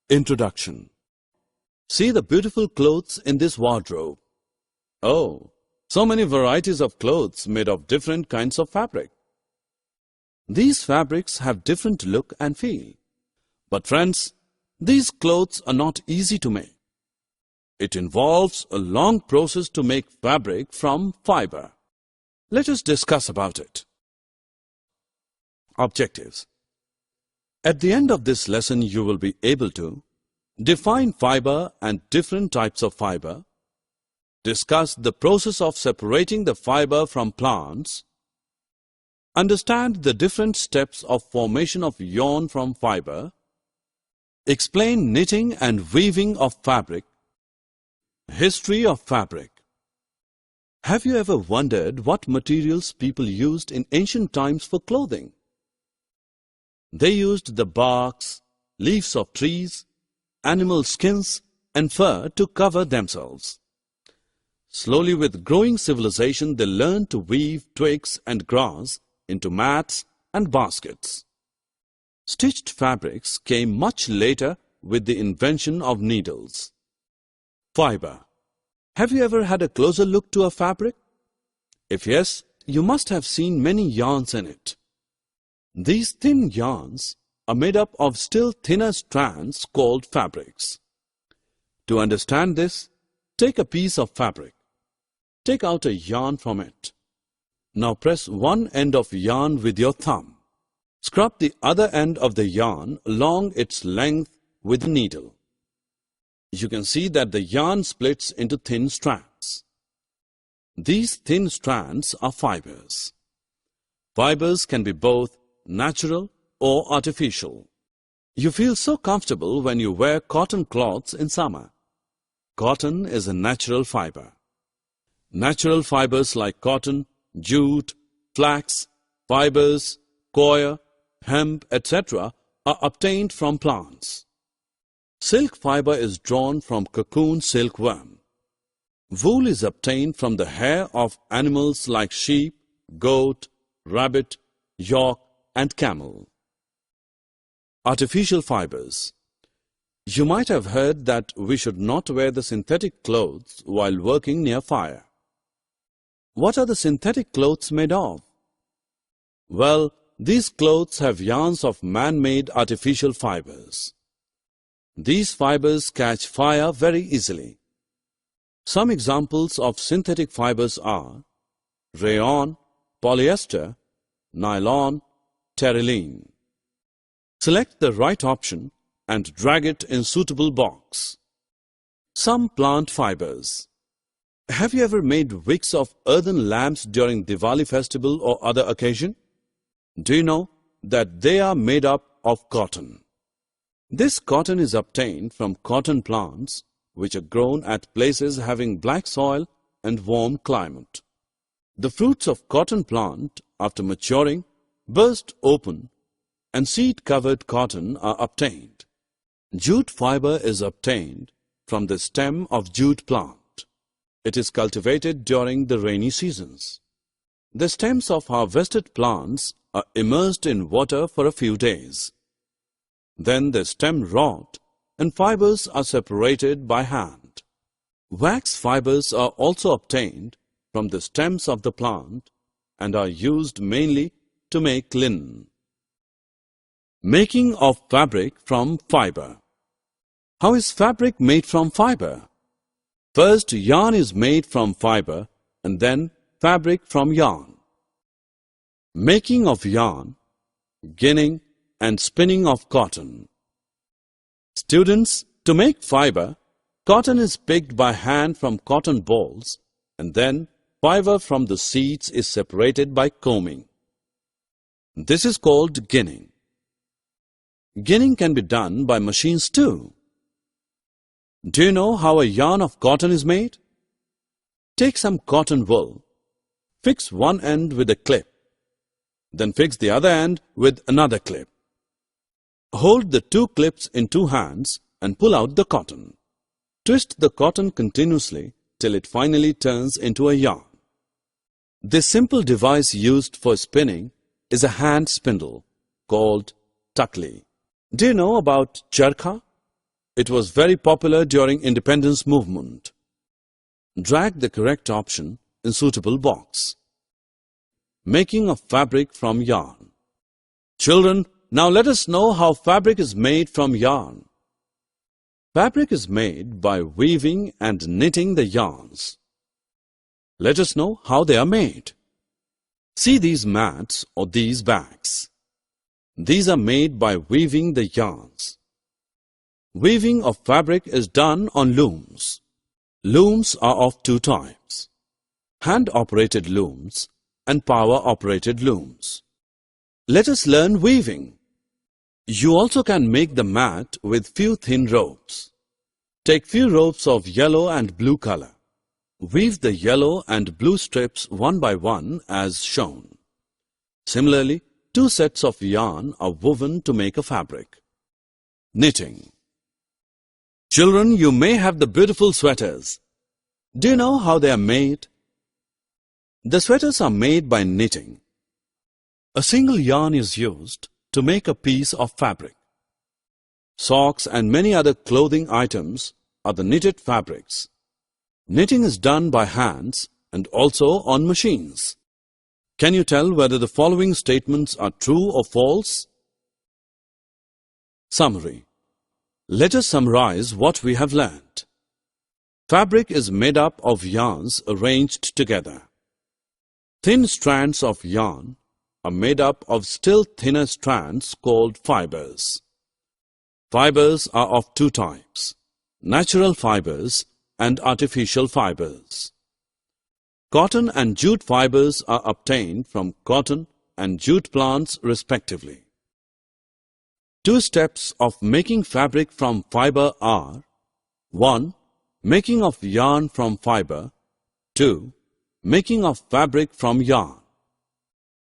Introduction. See the beautiful clothes in this wardrobe. Oh, so many varieties of clothes made of different kinds of fabric. These fabrics have different look and feel. But friends, these clothes are not easy to make. It involves a long process to make fabric from fiber. Let us discuss about it. Objectives. At the end of this lesson, you will be able to define fiber and different types of fiber, discuss the process of separating the fiber from plants, understand the different steps of formation of yarn from fiber, explain knitting and weaving of fabric, history of fabric. Have you ever wondered what materials people used in ancient times for clothing? They used the barks, leaves of trees, animal skins and fur to cover themselves. Slowly, with growing civilization, they learned to weave twigs and grass into mats and baskets. Stitched fabrics came much later with the invention of needles. Fiber. Have you ever had a closer look to a fabric? If yes, you must have seen many yarns in it. These thin yarns are made up of still thinner strands called fabrics. To understand this, take a piece of fabric. Take out a yarn from it. Now press one end of yarn with your thumb. Scrub the other end of the yarn along its length with a needle. You can see that the yarn splits into thin strands. These thin strands are fibers. Fibers can be both natural or artificial. You feel so comfortable when you wear cotton cloths in summer. Cotton is a natural fiber. Natural fibers like cotton, jute, flax, fibers, coir, hemp, etc. are obtained from plants. Silk fiber is drawn from cocoon silkworm. Wool is obtained from the hair of animals like sheep, goat, rabbit, yak, and camel. Artificial fibers. You might have heard that we should not wear the synthetic clothes while working near fire. What are the synthetic clothes made of? Well, these clothes have yarns of man-made artificial fibers. These fibers catch fire very easily. Some examples of synthetic fibers are rayon, polyester, nylon, terylene. Select the right option and drag it in suitable box. Some plant fibers. Have you ever made wicks of earthen lamps during Diwali festival or other occasion? Do you know that they are made up of cotton? This cotton is obtained from cotton plants which are grown at places having black soil and warm climate. The fruits of cotton plant, after maturing, burst open and seed-covered cotton are obtained. Jute fiber is obtained from the stem of jute plant. It is cultivated during the rainy seasons. The stems of harvested plants are immersed in water for a few days. Then the stem rot and fibers are separated by hand. Wax fibers are also obtained from the stems of the plant and are used mainly to make linen. Making of fabric from fiber. How is fabric made from fiber? First, yarn is made from fiber and then fabric from yarn. Making of yarn, ginning and spinning of cotton. Students, to make fiber, cotton is picked by hand from cotton balls and then fiber from the seeds is separated by combing. This is called ginning. Ginning can be done by machines too. Do you know how a yarn of cotton is made? Take some cotton wool, fix one end with a clip, then fix the other end with another clip. Hold the two clips in two hands and pull out the cotton. Twist the cotton continuously till it finally turns into a yarn. This simple device used for spinning is a hand spindle called takli. Do you know about charkha? It was very popular during independence movement. Drag the correct option in suitable box. Making of fabric from yarn. Children, now let us know how fabric is made from yarn. Fabric is made by weaving and knitting the yarns. Let us know how they are made. See these mats or these bags. These are made by weaving the yarns. Weaving of fabric is done on looms. Looms are of two types: hand-operated looms and power-operated looms. Let us learn weaving. You also can make the mat with few thin ropes. Take few ropes of yellow and blue color. Weave the yellow and blue strips one by one as shown. Similarly, two sets of yarn are woven to make a fabric. Knitting. Children, you may have the beautiful sweaters. Do you know how they are made? The sweaters are made by knitting. A single yarn is used to make a piece of fabric. Socks and many other clothing items are the knitted fabrics. Knitting is done by hands and also on machines. Can you tell whether the following statements are true or false? Summary. Let us summarize what we have learnt. Fabric is made up of yarns arranged together. Thin strands of yarn are made up of still thinner strands called fibers. Fibers are of two types: natural fibers and artificial fibers. Cotton and jute fibers are obtained from cotton and jute plants respectively. Two steps of making fabric from fiber are: 1. Making of yarn from fiber. 2. Making of fabric from yarn.